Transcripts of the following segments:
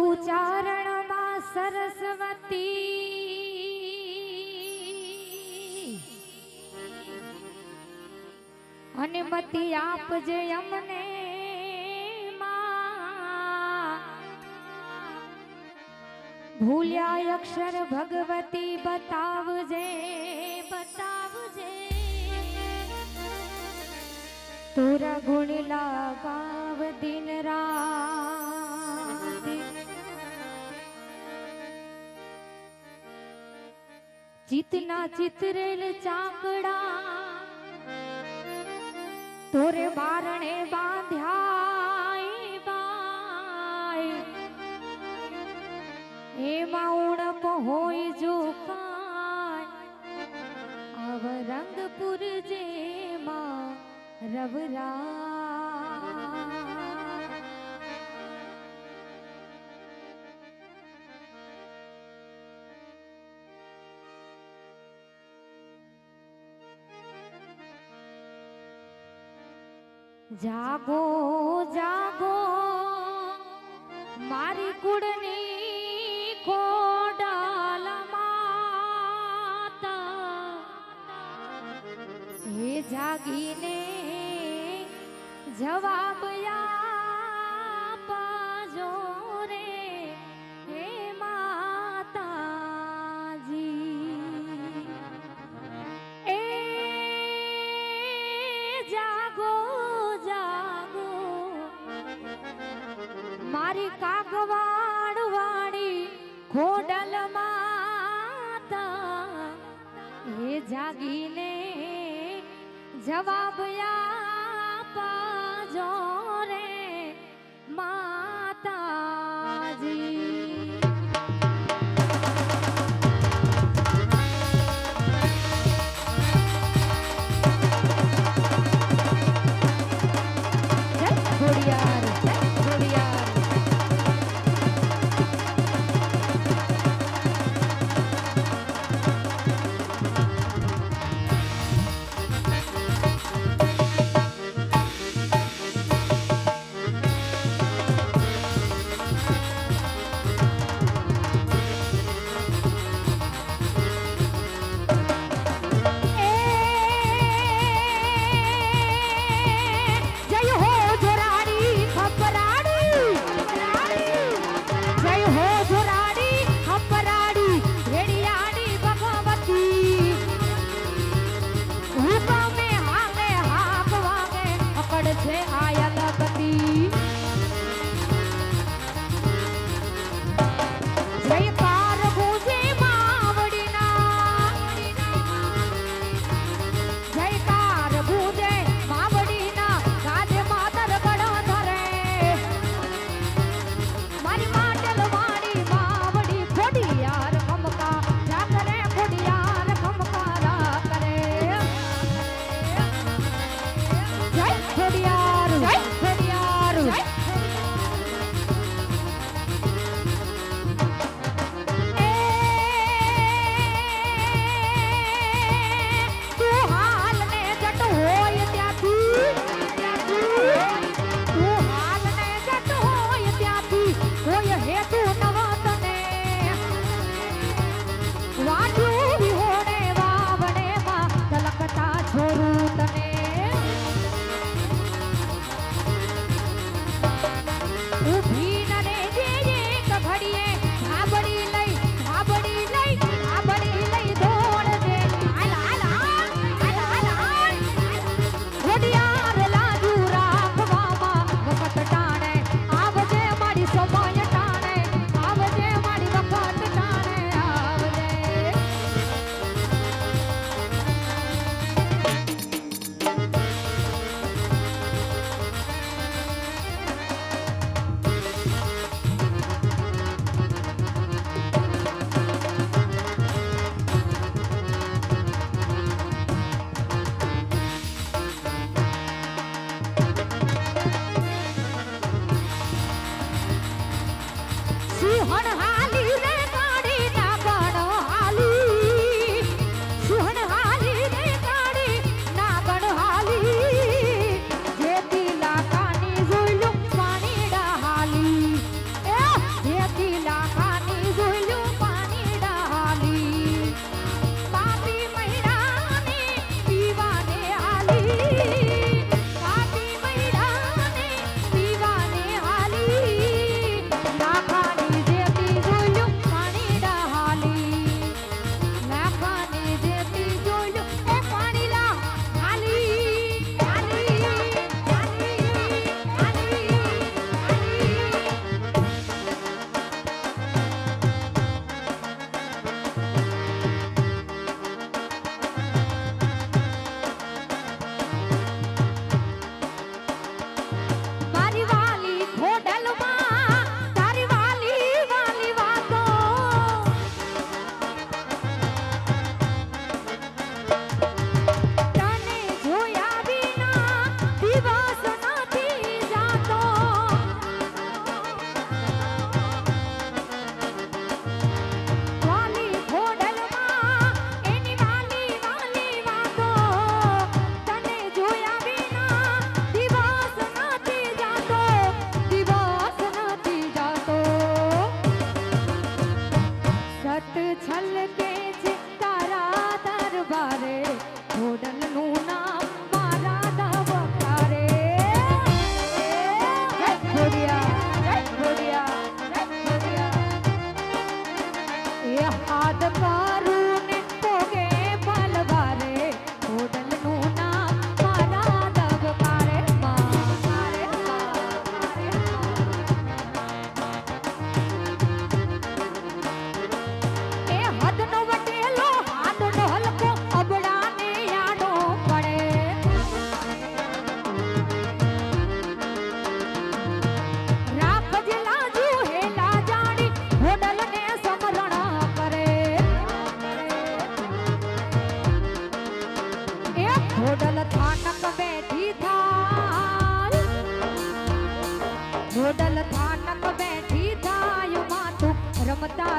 ઉચ્ચારણમાં સરસ્વતી અને મતિ આપજે અમને ભૂલ્યા અક્ષર ભગવતી બતાવજે બતાવજે તોરા ગુણ લાગાવ દિન રાત ચિતના ચિતરેલ ચાકડા તોરે બારણે બાંધ્યા બાય એમાં ઉણપ હોય જો કાય આવ રંગપુર જેમાં રવરા જાગો જાગો મારી કુળની કોડાલ માતા હે જાગીને જવાબ આપજો રે હે માતાજી એ જાગો જાગો મારી કાગવાડ વાળી ખોડલ માતા એ જાગીને જવાબ આપજો રે માતાજી જય ખોડિયાર જય ખોડિયાર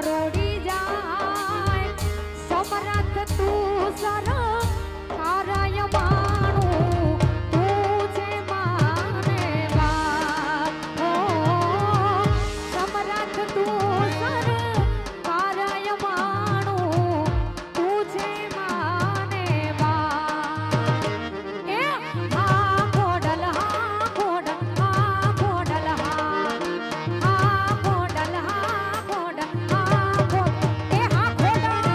રોડી જાય સમરથ તું સર કારય માણું તું છે માને બાપ હો સમરથ તું સર કારય માણું તું છે માને બાપ એ હા ખોડલ હા ખોડલ હા ખોડલ હા ખોડલ હા ખોડલ હા ખોડ એ હા ખોડલ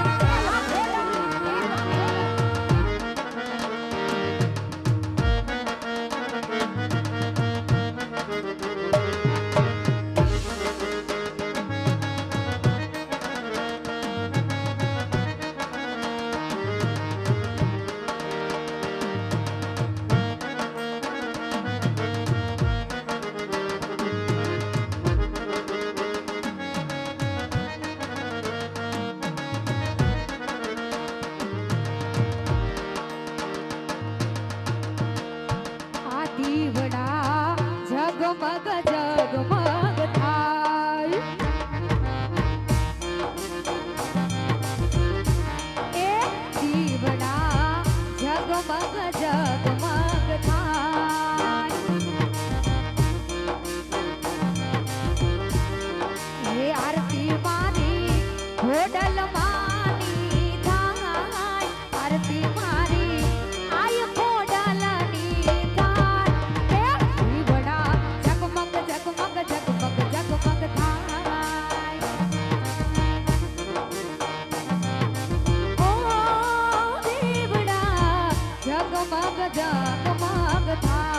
આ દીવડા ઝગમગ ઝગમગ થાય એ દીવડા ઝગમગ ઝગમગ થાય એ આરતી મારી ઘોડલ માની થાય આરતી મારી આય ઘોડલની થાય એ દીવડા ઝગમગ ઝગમગ ઝગમગ ઝગમગ થાય ઓ દીવડા ઝગમગ ઝગમગ થાય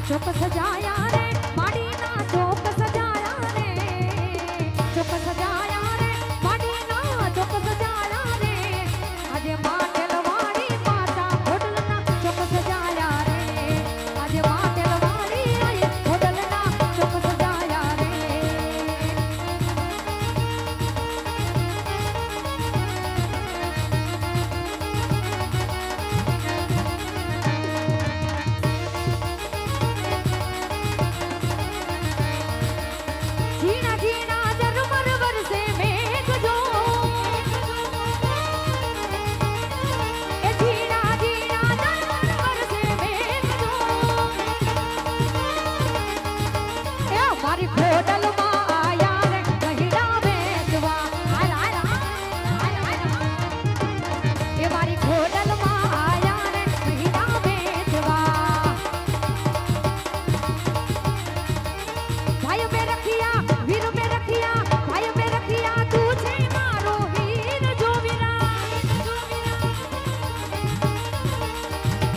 ચોક સજાયા રે માડીના ચોક સજાયા રે ચોક સજાયા રે માડીના ચોક સજાયા રે આજે માટેલવાડી માતા હોટલના ચોક સજાયા રે આજે માટેલવાડી આયે હોટલના ચોક સજાયા રે ઝીણા ઝીણા ઝરમર વરસે મેઘ જો એ ઝીણા ઝીણા ઝરમર વરસે મેઘ જો એ મારી ખોડલમાં આયા રે ગહીડા વેચવા હાલ હાલ હાલ હાલ એ મારી ખોડલમાં આયા રે ગહીડા વેચવા ભાઈ મે રખિયા વીર મે રખિયા ભાઈ મે રખિયા તું છે મારો વીર જો વીરા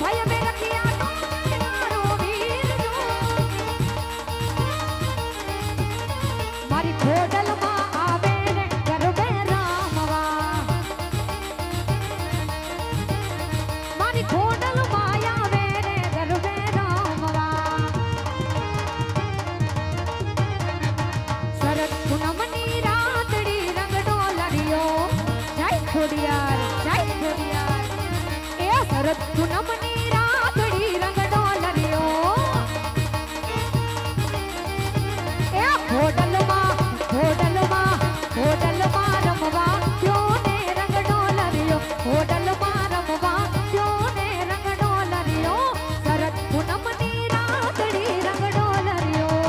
ભાઈ મે રખિયા તું છે મારો વીર જો મારી ખોડલમાં આવે રે ગરબે રામવા મારી ખોડલમાં આવે રે ગરબે રામવા શરદ પૂનમની રાતડી રંગનો લરિયો જય ખોડિયાર એ શરદ પૂનમની રાતડી રંગનો લરિયો એ હોટલમાં રમવા ક્યો ને રંગનો લરિયો હોટલમાં રમવા ક્યો ને રંગનો લરિયો શરદ પૂનમની રાતડી રંગનો લરિયો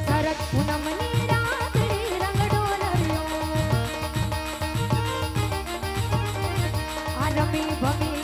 શરદ પૂનમની રાતડી રંગડો લરિયો આ રમી ભમી